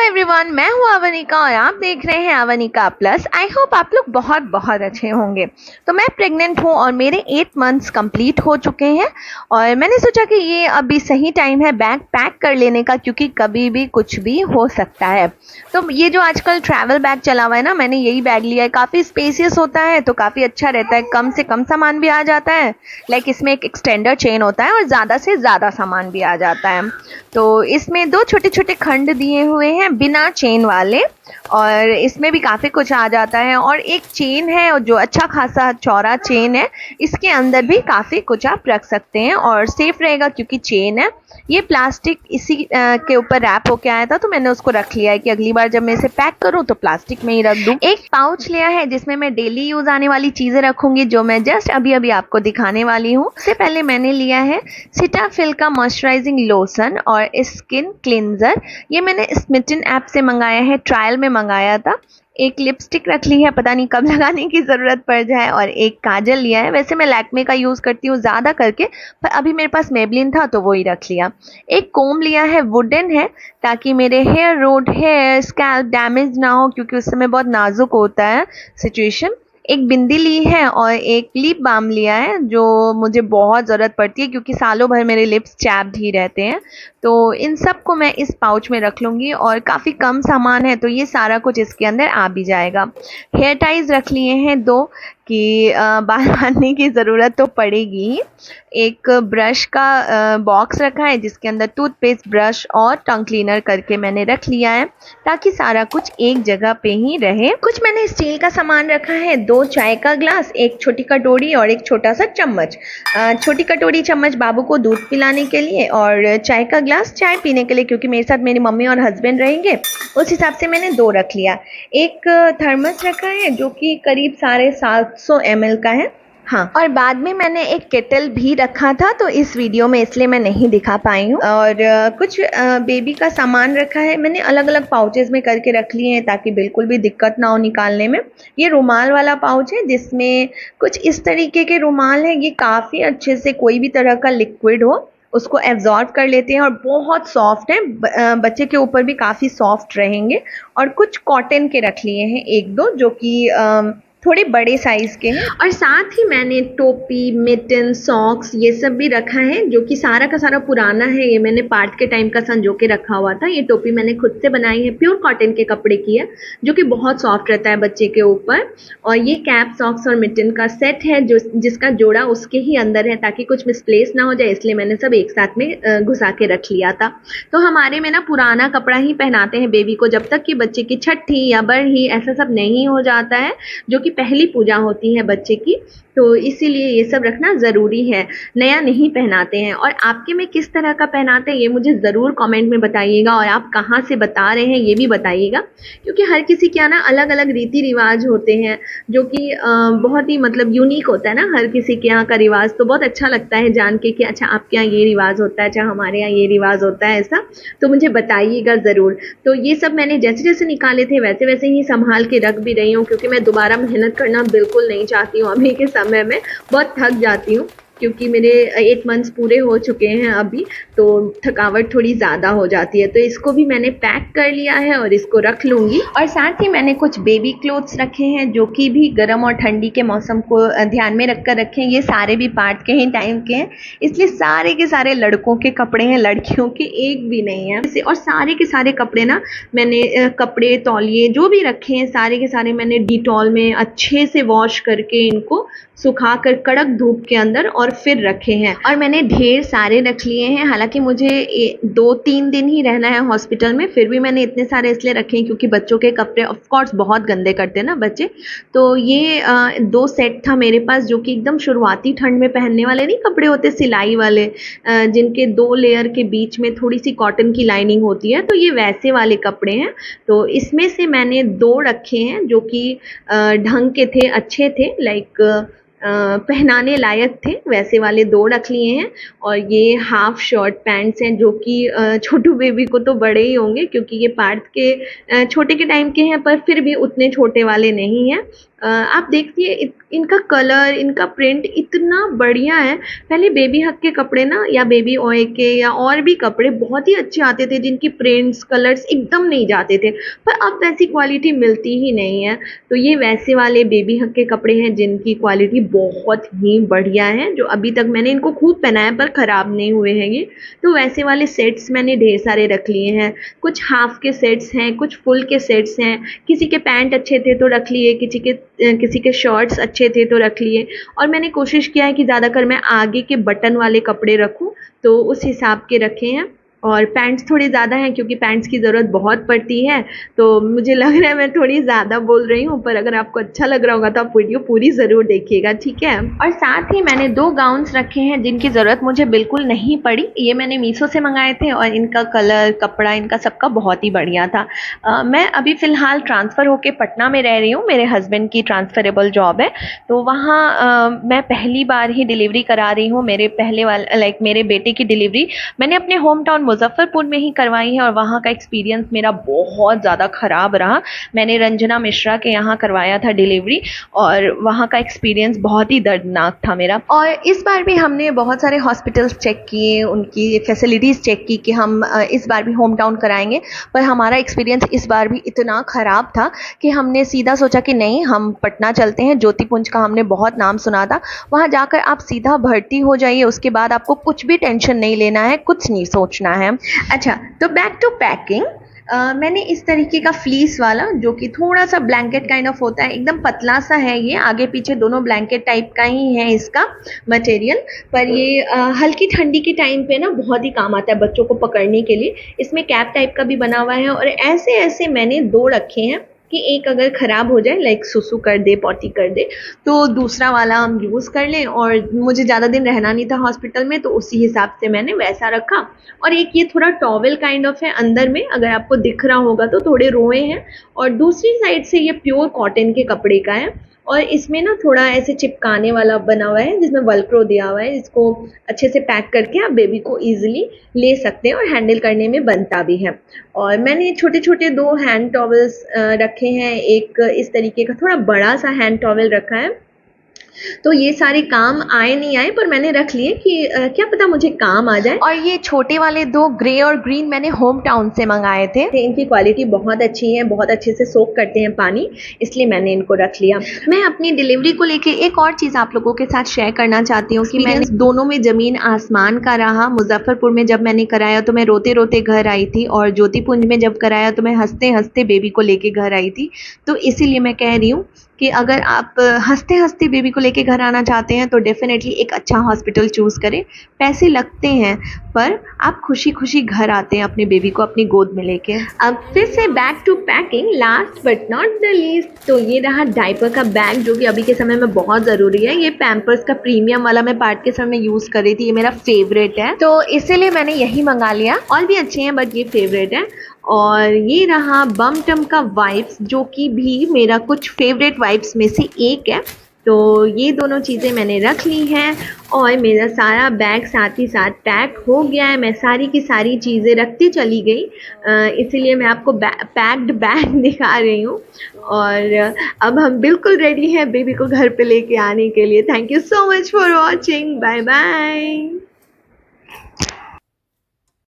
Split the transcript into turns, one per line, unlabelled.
Everyone, मैं हूँ अवनिका और आप देख रहे हैं अवनिका प्लस। आई होप आप लोग बहुत बहुत अच्छे होंगे। तो मैं प्रेग्नेंट हूँ और मेरे 8 मंथ्स कंप्लीट हो चुके हैं और मैंने सोचा कि ये अभी सही टाइम है बैग पैक कर लेने का, क्योंकि कभी भी कुछ भी हो सकता है। तो ये जो आजकल ट्रैवल बैग चला हुआ है ना, मैंने यही बैग लिया है। काफ़ी स्पेसियस होता है तो काफ़ी अच्छा रहता है, कम से कम सामान भी आ जाता है। लाइक इसमें एक एक्सटेंडर चेन होता है और ज़्यादा से ज़्यादा सामान भी आ जाता है। तो इसमें 2 छोटे छोटे खंड दिए हुए हैं बिना चेन वाले, और इसमें भी काफ़ी कुछ आ जाता है। और एक चेन है और जो अच्छा खासा चौड़ा चेन है, इसके अंदर भी काफ़ी कुछ आप रख सकते हैं और सेफ रहेगा क्योंकि चेन है। ये प्लास्टिक इसी के ऊपर रैप होके आया था, तो मैंने उसको रख लिया है कि अगली बार जब मैं इसे पैक करूँ तो प्लास्टिक में ही रख दूँ। एक पाउच लिया है जिसमें मैं डेली यूज़ आने वाली चीज़ें रखूँगी, जो मैं जस्ट अभी अभी आपको दिखाने वाली हूँ। उससे पहले मैंने लिया है सिटाफिल का मॉइस्चराइजिंग लोशन और स्किन क्लिनजर। ये मैंने स्मिटन ऐप से मंगाया है, ट्रायल में मंगाया था। एक लिपस्टिक रख ली है, पता नहीं कब लगाने की ज़रूरत पड़ जाए, और एक काजल लिया है। वैसे मैं लैक्मे का यूज़ करती हूँ ज़्यादा करके, पर अभी मेरे पास मेबलिन था तो वो ही रख लिया। एक कोम लिया है, वुडन है, ताकि मेरे hair root, hair scalp damage ना हो, क्योंकि उस समय बहुत नाजुक होता है सिचुएशन। एक बिंदी ली है और एक लिप बाम लिया है, जो मुझे बहुत ज़रूरत पड़ती है क्योंकि सालों भर मेरे लिप्स चैप्ड ही रहते हैं। तो इन सब को मैं इस पाउच में रख लूँगी और काफ़ी कम सामान है तो ये सारा कुछ इसके अंदर आ भी जाएगा। हेयर टाइज रख लिए हैं 2 कि बाल बांधने की ज़रूरत तो पड़ेगी ही। एक ब्रश का बॉक्स रखा है जिसके अंदर टूथपेस्ट, ब्रश और टंग क्लीनर करके मैंने रख लिया है, ताकि सारा कुछ एक जगह पे ही रहे। कुछ मैंने स्टील का सामान रखा है, 2 चाय का ग्लास, एक छोटी कटोरी और एक छोटा सा चम्मच। छोटी कटोरी चम्मच बाबू को दूध पिलाने के लिए और चाय का ग्लास चाय पीने के लिए, क्योंकि मेरे साथ मेरी मम्मी और हस्बैंड रहेंगे, उस हिसाब से मैंने 2 रख लिया। एक थर्मस रखा है जो कि करीब 750 ml का है। हाँ, और बाद में मैंने एक केटल भी रखा था, तो इस वीडियो में इसलिए मैं नहीं दिखा पाई हूँ। और कुछ बेबी का सामान रखा है, मैंने अलग अलग पाउचेस में करके रख लिए हैं ताकि बिल्कुल भी दिक्कत ना हो निकालने में। ये रुमाल वाला पाउच है जिसमें कुछ इस तरीके के रुमाल है। ये काफ़ी अच्छे से कोई भी तरह का लिक्विड हो उसको एब्जॉर्ब कर लेते हैं और बहुत सॉफ्ट है, बच्चे के ऊपर भी काफ़ी सॉफ्ट रहेंगे। और कुछ कॉटन के रख लिए हैं 1-2 जो कि थोड़े बड़े साइज़ के हैं। और साथ ही मैंने टोपी, मिटन, सॉक्स ये सब भी रखा है, जो कि सारा का सारा पुराना है। ये मैंने पार्ट के टाइम का संजो के रखा हुआ था। ये टोपी मैंने खुद से बनाई है, प्योर कॉटन के कपड़े की है, जो कि बहुत सॉफ्ट रहता है बच्चे के ऊपर। और ये कैप, सॉक्स और मिटन का सेट है, जो जिसका जोड़ा उसके ही अंदर है, ताकि कुछ मिसप्लेस ना हो जाए, इसलिए मैंने सब एक साथ में घुसा के रख लिया था। तो हमारे में ना पुराना कपड़ा ही पहनाते हैं बेबी को, जब तक कि बच्चे की छठी या बरही ऐसा सब नहीं हो जाता है, जो कि पहली पूजा होती है बच्चे की। तो इसीलिए ये सब रखना ज़रूरी है, नया नहीं पहनाते हैं। और आपके में किस तरह का पहनाते हैं ये मुझे ज़रूर कमेंट में बताइएगा, और आप कहाँ से बता रहे हैं ये भी बताइएगा, क्योंकि हर किसी के यहाँ ना अलग अलग रीति रिवाज होते हैं, जो कि बहुत ही मतलब यूनिक होता है ना हर किसी के यहाँ का रिवाज। तो बहुत अच्छा लगता है जान के कि अच्छा आपके यहाँ ये रिवाज होता है, अच्छा हमारे यहाँ ये रिवाज होता है, ऐसा तो मुझे बताइएगा ज़रूर। तो ये सब मैंने जैसे जैसे निकाले थे वैसे वैसे ही संभाल के रख भी रही हूँ, क्योंकि मैं दोबारा मेहनत करना बिल्कुल नहीं चाहती हूँ। अभी के समय में बहुत थक जाती हूँ, क्योंकि मेरे 8 मंथ्स पूरे हो चुके हैं अभी, तो थकावट थोड़ी ज़्यादा हो जाती है। तो इसको भी मैंने पैक कर लिया है और इसको रख लूँगी। और साथ ही मैंने कुछ बेबी क्लोथ्स रखे हैं, जो कि भी गर्म और ठंडी के मौसम को ध्यान में रख कर रखे हैं। ये सारे भी पार्ट के ही टाइम के हैं, इसलिए सारे के सारे लड़कों के कपड़े हैं, लड़कियों के एक भी नहीं है। और सारे के सारे कपड़े ना मैंने कपड़े, तौलिए जो भी रखे हैं, सारे के सारे मैंने डिटॉल में अच्छे से वॉश करके इनको सुखा कर कड़क धूप के अंदर और फिर रखे हैं। और मैंने ढेर सारे रख लिए हैं, हालांकि मुझे 2-3 दिन ही रहना है हॉस्पिटल में, फिर भी मैंने इतने सारे इसलिए रखे हैं क्योंकि बच्चों के कपड़े ऑफ कोर्स बहुत गंदे करते हैं ना बच्चे। तो ये 2 सेट था मेरे पास, जो कि एकदम शुरुआती ठंड में पहनने वाले नहीं कपड़े होते, सिलाई वाले, जिनके 2 लेयर के बीच में थोड़ी सी कॉटन की लाइनिंग होती है, तो ये वैसे वाले कपड़े हैं। तो इसमें से मैंने 2 रखे हैं जो कि ढंग के थे, अच्छे थे, लाइक पहनाने लायक थे, वैसे वाले 2 रख लिए हैं। और ये हाफ शॉर्ट पैंट्स हैं, जो कि छोटू बेबी को तो बड़े ही होंगे, क्योंकि ये पार्थ के छोटे के टाइम के हैं, पर फिर भी उतने छोटे वाले नहीं हैं। आप देखिए इनका कलर, इनका प्रिंट इतना बढ़िया है। पहले बेबी हग के कपड़े ना, या बेबी ऑय के, या और भी कपड़े बहुत ही अच्छे आते थे जिनकी प्रिंट्स, कलर्स एकदम नहीं जाते थे, पर अब वैसी क्वालिटी मिलती ही नहीं है। तो ये वैसे वाले बेबी हग के कपड़े हैं जिनकी क्वालिटी बहुत ही बढ़िया है, जो अभी तक मैंने इनको खूब पहना है पर ख़राब नहीं हुए हैं ये। तो वैसे वाले सेट्स मैंने ढेर सारे रख लिए हैं। कुछ हाफ के सेट्स हैं, कुछ फुल के सेट्स हैं। किसी के पैंट अच्छे थे तो रख लिए, किसी के शर्ट्स अच्छे थे तो रख लिए। और मैंने कोशिश किया है कि ज़्यादातर मैं आगे के बटन वाले कपड़े रखूं, तो उस हिसाब के रखे हैं। और पैंट्स थोड़े ज़्यादा हैं क्योंकि पैंट्स की ज़रूरत बहुत पड़ती है। तो मुझे लग रहा है मैं थोड़ी ज़्यादा बोल रही हूँ, पर अगर आपको अच्छा लग रहा होगा तो आप वीडियो पूरी ज़रूर देखिएगा, ठीक है। और साथ ही मैंने 2 गाउन्स रखे हैं जिनकी ज़रूरत मुझे बिल्कुल नहीं पड़ी। ये मैंने मीशो से मंगाए थे और इनका कलर, कपड़ा इनका सबका बहुत ही बढ़िया था। मैं अभी फ़िलहाल ट्रांसफ़र होके पटना में रह रही हूँ। मेरे हस्बैंड की ट्रांसफ़रेबल जॉब है, तो वहाँ मैं पहली बार ही डिलीवरी करा रही हूँ। मेरे बेटे की डिलीवरी मैंने अपने होम टाउन मुजफ्फरपुर में ही करवाई है और वहाँ का एक्सपीरियंस मेरा बहुत ज़्यादा ख़राब रहा। मैंने रंजना मिश्रा के यहाँ करवाया था डिलीवरी और वहाँ का एक्सपीरियंस बहुत ही दर्दनाक था मेरा। और इस बार भी हमने बहुत सारे हॉस्पिटल्स चेक किए, उनकी फैसिलिटीज़ चेक की कि हम इस बार भी होम टाउन कराएंगे, पर हमारा एक्सपीरियंस इस बार भी इतना ख़राब था कि हमने सीधा सोचा कि नहीं, हम पटना चलते हैं। ज्योतिपुंज का हमने बहुत नाम सुना था, वहाँ जाकर आप सीधा भर्ती हो जाइए, उसके बाद आपको कुछ भी टेंशन नहीं लेना है, कुछ नहीं सोचना है। अच्छा, तो बैक टू पैकिंग। मैंने इस तरीके का फ्लीस वाला, जो कि थोड़ा सा ब्लैंकेट काइंड ऑफ होता है, एकदम पतला सा है ये, आगे पीछे दोनों ब्लैंकेट टाइप का ही है इसका मटेरियल। पर ये हल्की ठंडी के टाइम पे ना बहुत ही काम आता है बच्चों को पकड़ने के लिए। इसमें कैप टाइप का भी बना हुआ है और ऐसे ऐसे मैंने 2 रखे हैं कि एक अगर ख़राब हो जाए, लाइक सुसु कर दे, पॉटी कर दे, तो दूसरा वाला हम यूज़ कर लें। और मुझे ज़्यादा दिन रहना नहीं था हॉस्पिटल में, तो उसी हिसाब से मैंने वैसा रखा। और एक ये थोड़ा टॉवेल काइंड ऑफ है, अंदर में अगर आपको दिख रहा होगा तो थोड़े रोए हैं, और दूसरी साइड से ये प्योर कॉटन के कपड़े का है। और इसमें ना थोड़ा ऐसे चिपकाने वाला बना हुआ है जिसमें वेलक्रो दिया हुआ है। इसको अच्छे से पैक करके आप बेबी को ईजिली ले सकते हैं और हैंडल करने में बनता भी है। और मैंने छोटे छोटे 2 हैंड टॉवल्स रखे हैं। एक इस तरीके का थोड़ा बड़ा सा हैंड टॉवल रखा है। तो ये सारे काम आए नहीं आए, पर मैंने रख लिए कि क्या पता मुझे काम आ जाए। और ये छोटे वाले 2 ग्रे और ग्रीन मैंने होम टाउन से मंगाए थे। इनकी क्वालिटी बहुत अच्छी है, बहुत अच्छे से सोक करते हैं पानी, इसलिए मैंने इनको रख लिया। मैं अपनी डिलीवरी को लेके एक और चीज़ आप लोगों के साथ शेयर करना चाहती हूँ कि मैंने दोनों में ज़मीन आसमान का रहा। मुजफ्फरपुर में जब मैंने कराया तो मैं रोते रोते घर आई थी, और ज्योतिपुंज में जब कराया तो मैं हंसते हंसते बेबी को लेके घर आई थी। तो इसीलिए मैं कह रही हूँ कि अगर आप हंसते हंसते बेबी को लेके घर आना चाहते हैं तो डेफिनेटली एक अच्छा हॉस्पिटल चूज़ करें। पैसे लगते हैं, पर आप खुशी खुशी घर आते हैं अपने बेबी को अपनी गोद में लेके। अब फिर से back to packing, last but not the least. तो ये रहा डायपर का बैग, जो कि अभी के समय में बहुत ज़रूरी है। ये पैम्पर्स का प्रीमियम वाला मैं पार्ट के समय यूज़ कर रही थी, ये मेरा फेवरेट है, तो इसीलिए मैंने यही मंगा लिया। और भी अच्छे हैं बट ये फेवरेट है। और ये रहा बम टम का वाइप्स, जो कि भी मेरा कुछ फेवरेट वाइप्स में से एक है। तो ये दोनों चीज़ें मैंने रख ली हैं और मेरा सारा बैग साथ ही साथ पैक हो गया है। मैं सारी की सारी चीज़ें रखती चली गई, इसीलिए मैं आपको पैक्ड बैग दिखा रही हूँ। और अब हम बिल्कुल रेडी हैं बेबी को घर पे लेके आने के लिए। Thank you so much for watching. Bye bye.